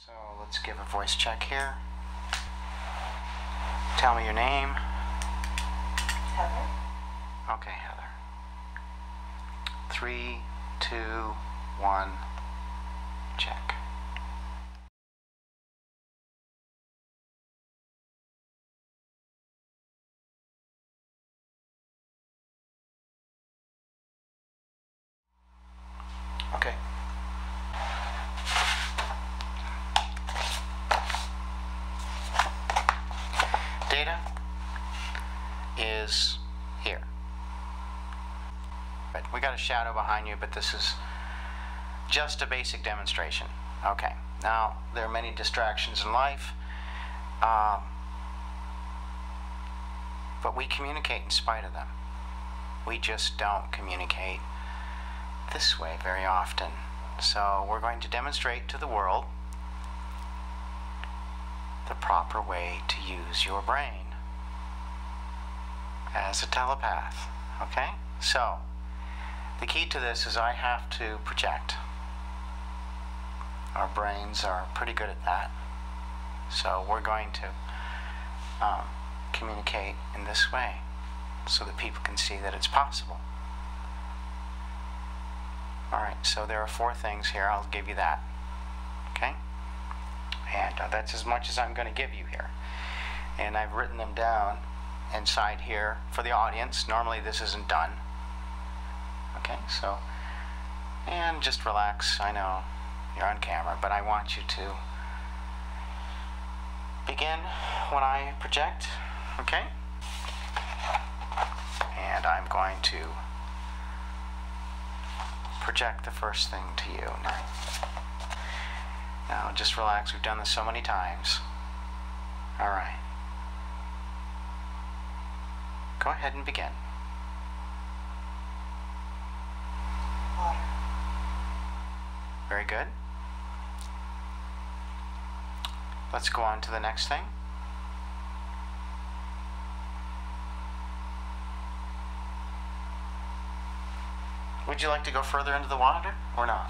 So let's give a voice check here. Tell me your name. Heather. Okay, Heather. 3, 2, 1, check. Okay. Data is here. But we got a shadow behind you, but this is just a basic demonstration. Okay. Now, there are many distractions in life, but we communicate in spite of them. We just don't communicate this way very often. So we're going to demonstrate to the world the proper way to use your brain as a telepath. Okay? So the key to this is I have to project. Our brains are pretty good at that. So we're going to communicate in this way so that people can see that it's possible. Alright, so there are 4 things here. I'll give you that. Okay? And that's as much as I'm going to give you here. And I've written them down inside here for the audience. Normally this isn't done. Okay, so, and just relax. I know you're on camera, but I want you to begin when I project. Okay? And I'm going to project the first thing to you. Now just relax, we've done this so many times. Alright. Go ahead and begin. Water. Very good. Let's go on to the next thing. Would you like to go further into the water or not?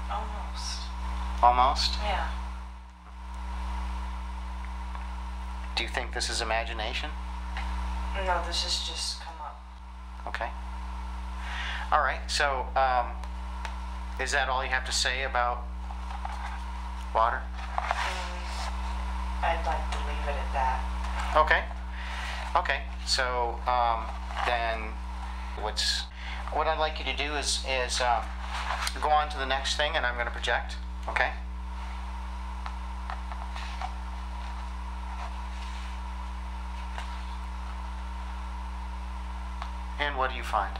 Almost. Almost? Yeah. Do you think this is imagination? No, this has just come up. Okay. Alright, so is that all you have to say about water? I'd like to leave it at that. Okay. Okay, so then what I'd like you to do is go on to the next thing, and I'm going to project. Okay. And what do you find?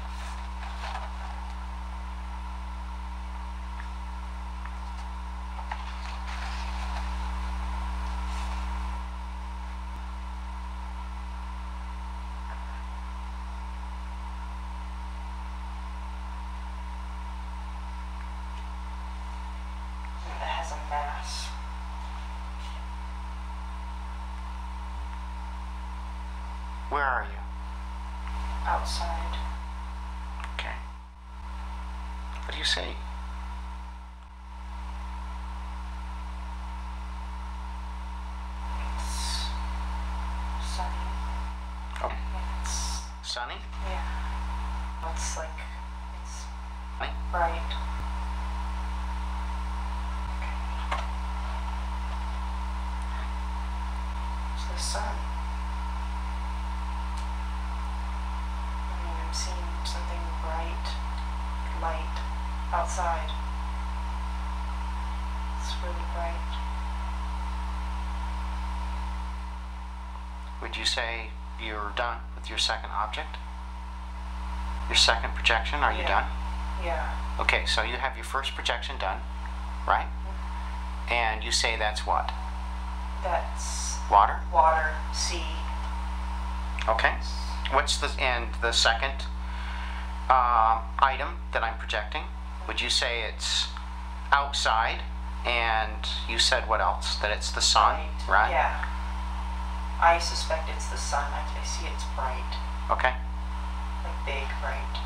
It has a mass. Where are you? Outside. Okay. What do you see? It's sunny. Oh, It's, sunny? yeah. It's like, it's Sunny? bright. It's the sun. I mean, I'm seeing something bright, light, outside. It's really bright. Would you say you're done with your second object? Your second projection, are you Yeah. done? Yeah. Okay, so you have your first projection done, right? And you say that's what? That's Water? water, sea. Okay. What's the second item that I'm projecting? Would you say it's outside? And you said what else? That it's the sun, right? Yeah. I suspect it's the sun. I see it's bright. Okay. Like big, bright.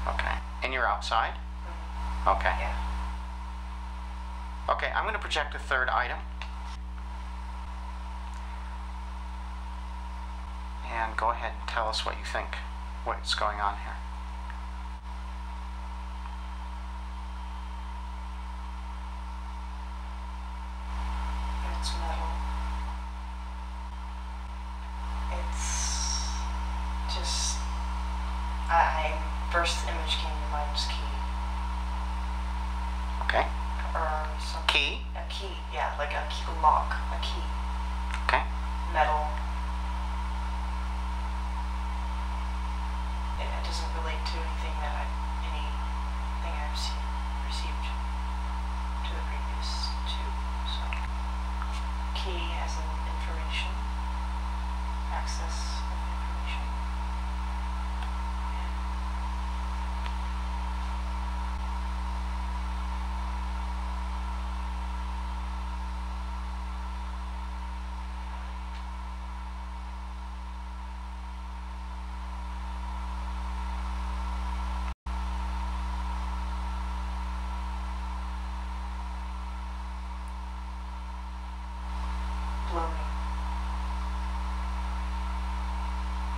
Okay. And you're outside? Okay. Yeah. Okay, I'm going to project a third item. And go ahead and tell us what you think, what's going on here. It's metal. It's just, first image came to mind was key. Okay. Or something. Key? A key, yeah, like a key, lock, a key. Okay. Metal. It doesn't relate to anything I've received to the previous two. So, key as in information, access of information. Blooming.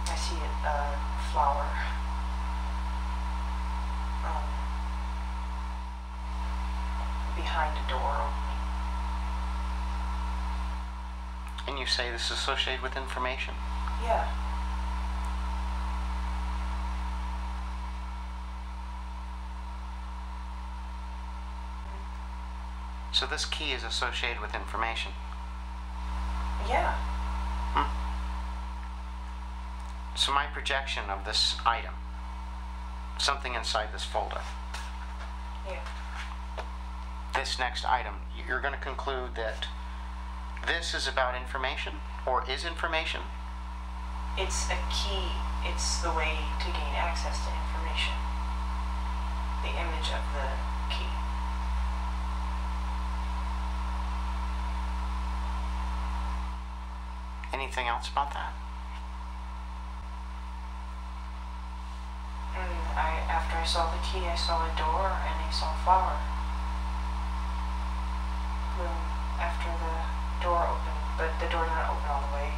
I see a flower. Behind a door opening. And you say this is associated with information? Yeah. So this key is associated with information? Yeah. So my projection of this item, something inside this folder, Yeah. this next item, you're going to conclude that this is about information, or is information? It's a key. It's the way to gain access to information. The image of the key. Anything else about that? After I saw the key, I saw a door and I saw a flower. Bloom after the door opened, but the door didn't open all the way.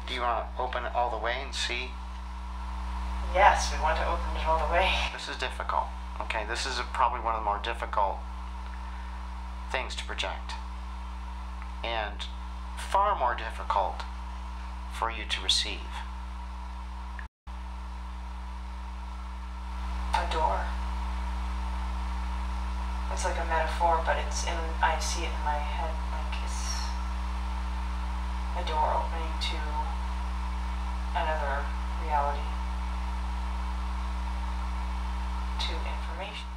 Do you want to open it all the way and see? Yes, we want to open it all the way. This is difficult. Okay, this is probably one of the more difficult things to project. And far more difficult for you to receive. A door. It's like a metaphor, but I see it in my head like it's a door opening to another reality, to information.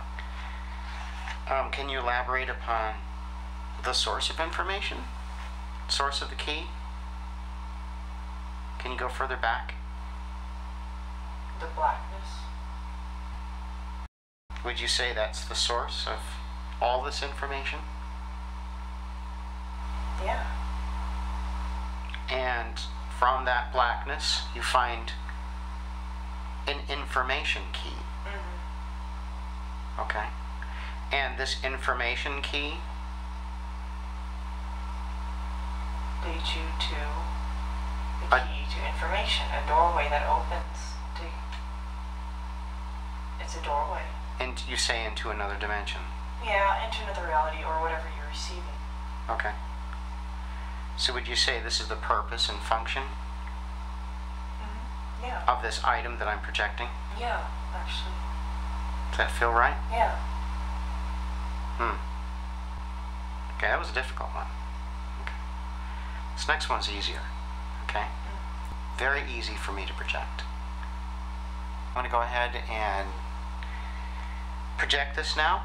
Can you elaborate upon the source of information? Source of the key? Can you go further back? The blackness. Would you say that's the source of all this information? Yeah. And from that blackness, you find an information key. Mm-hmm. Okay. And this information key leads you to the key to information, a doorway that opens to. It's a doorway. and you say into another dimension. Yeah, into another reality or whatever you're receiving. Okay. So would you say this is the purpose and function Yeah. of this item that I'm projecting? Yeah, actually. Does that feel right? Yeah. Okay, that was a difficult one. Okay. This next one's easier. Okay? Very easy for me to project. I'm going to go ahead and project this now.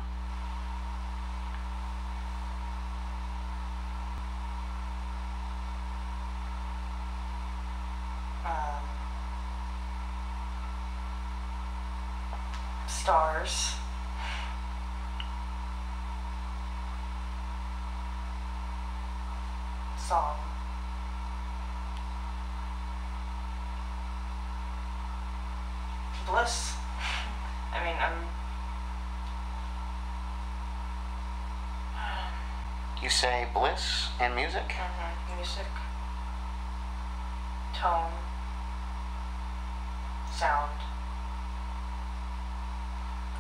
Stars. Song. I mean, You say bliss and music? music, tone, sound,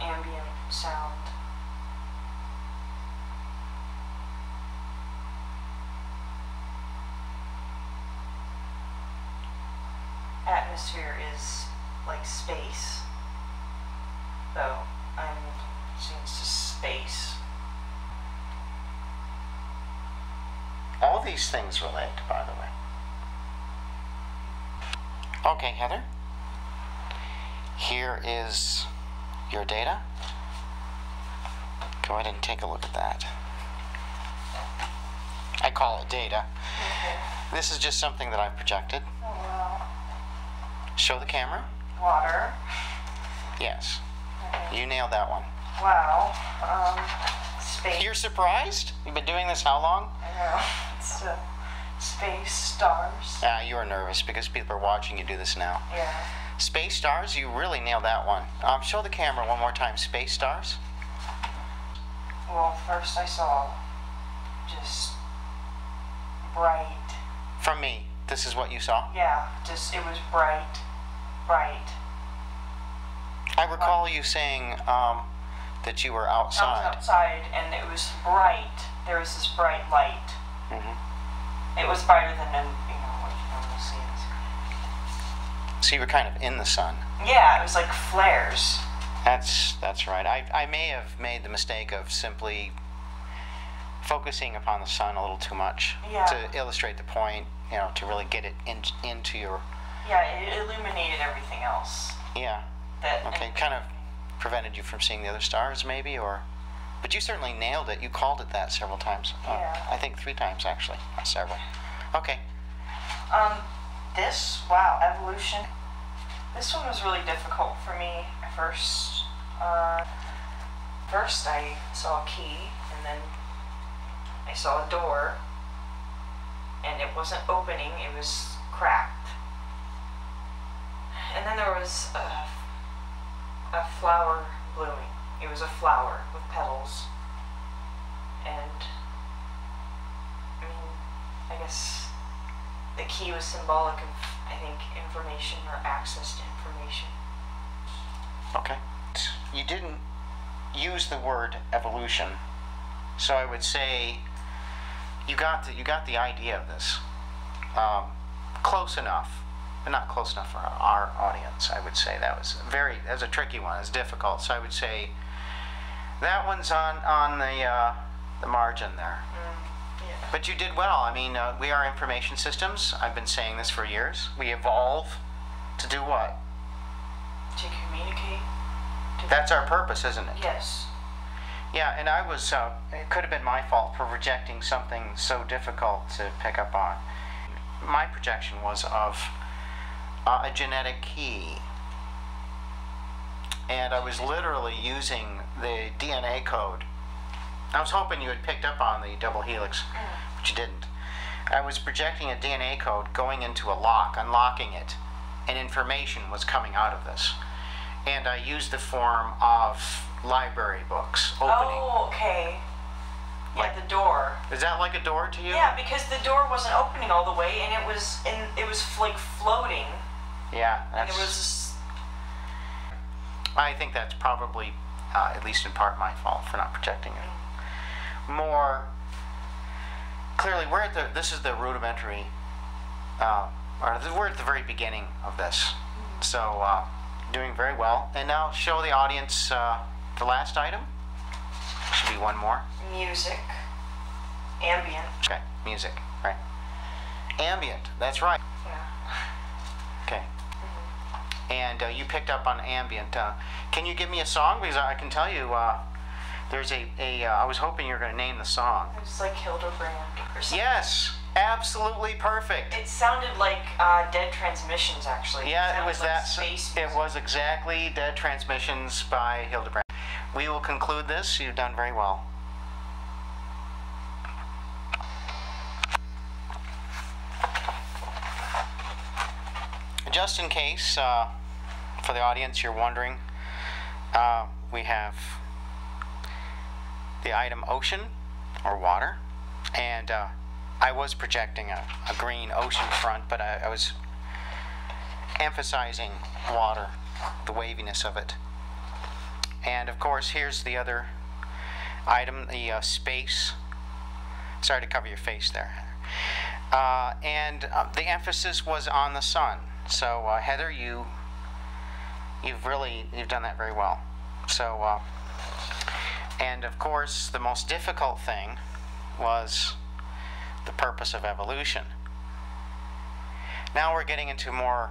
ambient sound. Atmosphere is like space, though I'm saying it's just space. All these things relate, by the way. Okay, Heather. Here is your data. Go ahead and take a look at that. I call it data. Okay. This is just something that I've projected. Oh, wow. Show the camera. Water. Yes. Okay. You nailed that one. Wow. Space. You're surprised? You've been doing this how long? I know. It's space, stars. You are nervous because people are watching you do this now. Yeah. Space stars, you really nailed that one. Show the camera one more time. Space stars. Well, first I saw just bright. From me, this is what you saw? Yeah, just it was bright, bright. I recall you saying that you were outside. I was outside, and it was bright. There was this bright light. It was brighter than what you normally see. So you were kind of in the sun. Yeah, it was like flares. That's right. I may have made the mistake of simply focusing upon the sun a little too much to illustrate the point, to really get it into your... Yeah, it illuminated everything else. Yeah. Okay, kind of prevented you from seeing the other stars, maybe, or... But you certainly nailed it. You called it that several times. Yeah. I think 3 times, actually. Not several. Okay. Wow, evolution. This one was really difficult for me at first. First I saw a key, and then I saw a door, and it wasn't opening, it was cracked. And then there was a flower blooming. It was a flower with petals. And, I guess the key was symbolic of, I think, information or access to information. Okay. You didn't use the word evolution, so I would say you got the idea of this. Close enough, but not close enough for our audience. I would say that was a tricky one. It's difficult. So I would say that one's on the margin there. Yeah. But you did well. We are information systems. I've been saying this for years. We evolve to do what? To communicate. That's our purpose, isn't it? Yes. Yeah, and I was, it could have been my fault for rejecting something so difficult to pick up on. My projection was of a genetic key. And I was literally using the DNA code. I was hoping you had picked up on the double helix, but you didn't. I was projecting a DNA code going into a lock, unlocking it, and information was coming out of this. And I used the form of library books opening. Oh, okay. Like, yeah, the door. Is that like a door to you? Yeah, because the door wasn't opening all the way, and it was like floating. Yeah, And it was. I think that's probably, at least in part, my fault for not projecting it. More clearly, this is the rudimentary, we're at the very beginning of this. So, doing very well. And now show the audience the last item. Should be one more. Music. Ambient. Okay, music, right. Ambient, that's right. Yeah. Okay. And you picked up on ambient. Can you give me a song? Because I can tell you, there's I was hoping you were going to name the song. It was like Hildebrand or something. Yes, absolutely perfect. It sounded like Dead Transmissions, actually. Yeah, it was like that. Space It was exactly Dead Transmissions by Hildebrand. We will conclude this. You've done very well. Just in case, for the audience, you're wondering, we have the item ocean, or water, and I was projecting a green ocean front, but I was emphasizing water, the waviness of it. And of course, here's the other item, the space. Sorry to cover your face there. And the emphasis was on the sun. So Heather, you've done that very well. So and of course, the most difficult thing was the purpose of evolution. Now we're getting into more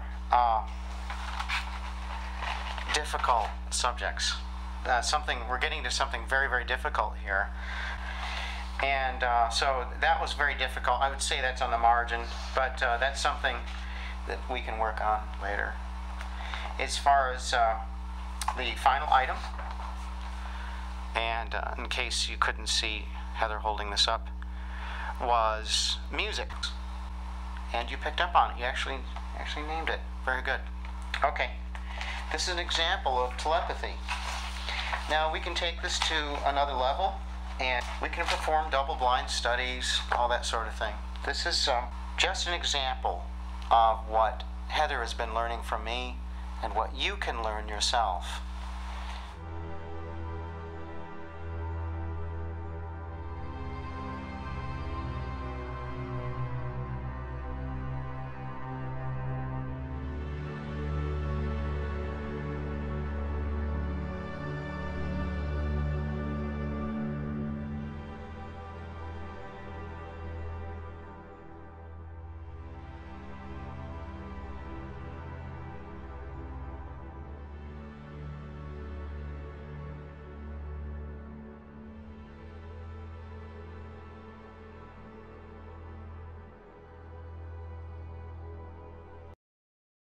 difficult subjects. We're getting to something very, very difficult here. And so that was very difficult. I would say that's on the margin, but that's something that we can work on later. As far as the final item, and in case you couldn't see Heather holding this up, was music. And you picked up on it. You actually named it. Very good. Okay. This is an example of telepathy. Now we can take this to another level, and we can perform double-blind studies, all that sort of thing. This is just an example of what Heather has been learning from me and what you can learn yourself.